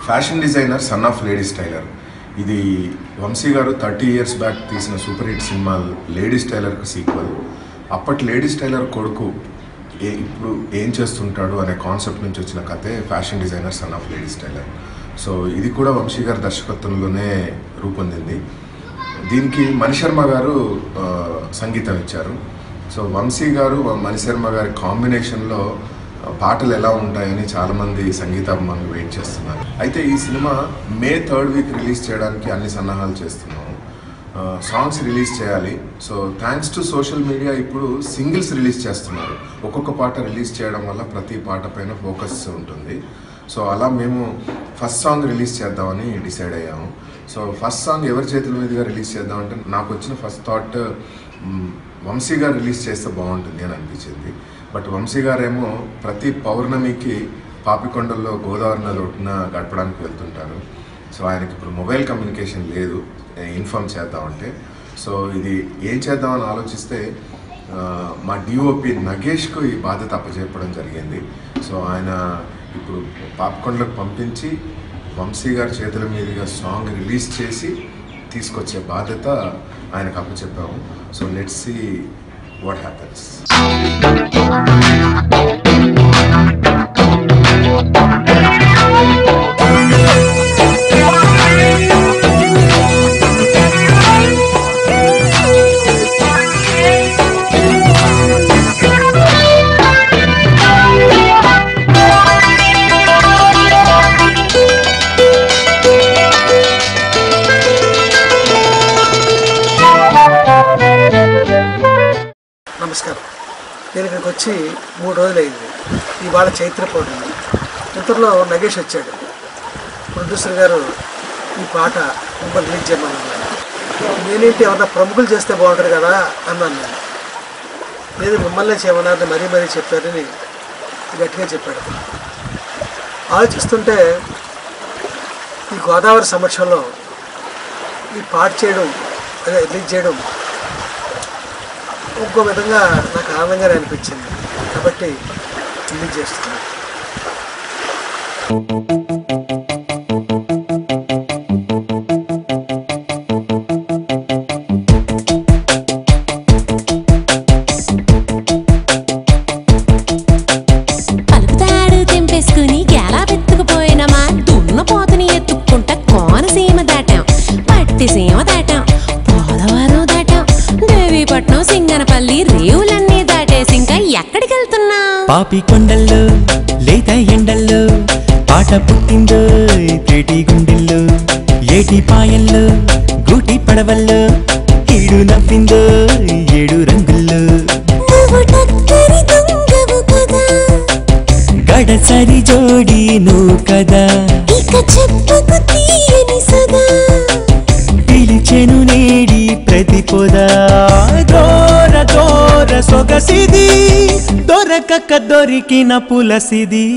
Fashion designer son of lady styler. ఇది Vamshi garu 30 years back తీసిన super hit cinema lady స్టైలర్కి సీక్వెల్. అప్పటి లేడీ స్టైలర్ కొడుకు ఇప్పుడు ఏం చేస్తుంటాడు అనే కాన్సెప్ట్ నుంచి వచ్చిన కథే fashion designer son of lady styler. So ఇది కూడా వంశీ గారి దర్శకత్వంలోనే రూపొందింది. దీనికి మణిశర్మ గారు సంగీతం ఇచ్చారు. సో వంశీ గారు మణిశర్మ గారి కాంబినేషన్లో పాటలు ఎలా ఉంటాయని చాలామంది సంగీతాభిమానులు వెయిట్ చేస్తున్నారు. అయితే ఈ సినిమా May 3rd రిలీజ్ చేయడానికి అన్ని సన్నాహాలు చేస్తున్నాము. సాంగ్స్ రిలీజ్ చేయాలి. So thanks to social media ఇప్పుడు సింగిల్స్ రిలీజ్ చేస్తున్నారు. ఒక్కొక్క పాట రిలీజ్ చేయడం వల్ల ప్రతి పాట పైన ఫోకస్ ఉంటుంది. సో అలా మేము ఫస్ట్ సాంగ్ రిలీజ్ చేద్దామని డిసైడ్ అయ్యాము. సో ఫస్ట్ సాంగ్ ఎవరి చేతుల మీదుగా రిలీజ్ చేద్దామంటే నాకు వచ్చిన ఫస్ట్ థాట్ వంశీ గారు రిలీజ్ చేస్తే బాగుంటుంది అని అనిపించింది. బట్ వంశీ గారేమో ప్రతి పౌర్ణమికి పాపికొండల్లో గోదావరి నది ఒడ్డున గడపడానికి వెళ్తుంటారు. సో ఆయనకి ఇప్పుడు మొబైల్ కమ్యూనికేషన్ లేదు ఇన్ఫార్మ్ చేద్దామంటే. సో ఇది ఏం చేద్దామని ఆలోచిస్తే మా డిఓపి నగేష్కు ఈ బాధ్యత అప్పచెప్పడం జరిగింది. సో ఆయన ఇప్పుడు పాపికొండలకు పంపించి వంశీ గారి చేతుల మీదుగా సాంగ్ రిలీజ్ చేసి తీసుకొచ్చే బాధ్యత ఆయనకు అప్పచెప్పాము. So let's see what happens. నమస్కారం. నేను ఇక్కడికి వచ్చి 3 రోజులు అయింది. ఇవాళ చైత్ర పౌర్ణమి. ఇంతలో నగేష్ వచ్చాడు. ప్రొడ్యూసర్ గారు ఈ పాట మిమ్మల్ని రిలీజ్ చేయమన్నారు. నేనేంటి ఏమన్నా ప్రముఖులు చేస్తే బాగుంటుంది కదా అన్నాను. నేను లేదు మిమ్మల్నే చేయమన్నారు, మరీ చెప్పారని గట్టిగా చెప్పాడు. ఆలోచిస్తుంటే ఈ గోదావరి సమక్షంలో ఈ పాట చేయడం అదే రిలీజ్ చేయడం ఇంకో విధంగా నాకు ఆనందంగానే అనిపించింది. కాబట్టి రిలీజ్ చేస్తున్నాను. పలుకుతాడు తెంపేసుకుని గేలా పెట్టుకుపోయినమా దున్నపోతుని ఎత్తుక్కుంటా కోనసీమ దాటాం, పట్టిసీమ దాటాం, పోలవరం దాటాం, దేవీపట్నం, సింగనపల్లి, రేవులన్నీ దాటేసి ఇంకా ఎక్కడికి వెళ్తున్నా? పాపికొండల్లో లేత ఎండల్లో పాట పుట్టిందో తేటి గుండెల్లో, ఏటి పాయల్లో గూటి పడవల్లో ఈడు నవ్విందో 7 రంగుల్లో. గడసరి జోడి నువ్వు కదా ఇక చెప్పుకు తీయని సదా పిలిచెను నేడి ప్రతి పొదా. దోర దోర సొగసిది దొరకక దొరికిన పులసిది.